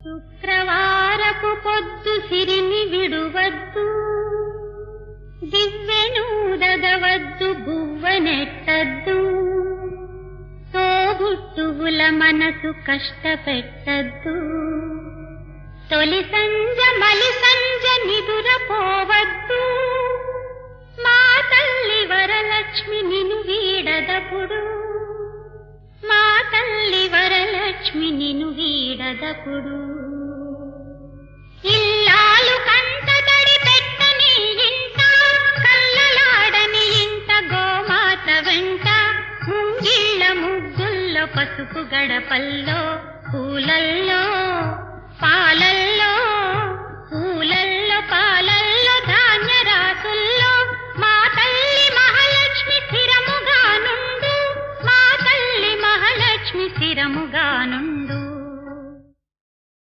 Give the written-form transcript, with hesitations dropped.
శుక్రవారపు పొద్దు సిరిని విడువద్దు, దివ్వెనూదగవద్దు, బువ్వనెట్టద్దు, తోబుట్టువుల మనసు కష్టపెట్టద్దు. తొలి సంజ మలి సంజ నిదురపోవద్దు, మా తల్లి వరలక్ష్మి నిన్ను వీడదపుడు, మా తల్లి వరలక్ష్మి నిన్ను వీడదపుడు. ఇల్లాలు కంటతడి పెట్టని ఇంట, కల్లలాడని ఇంట, గోమాత వెంట, ముంగిళ్ళ ముగ్గుల్లో, పసుపు గడపల్లో, పూలల్లో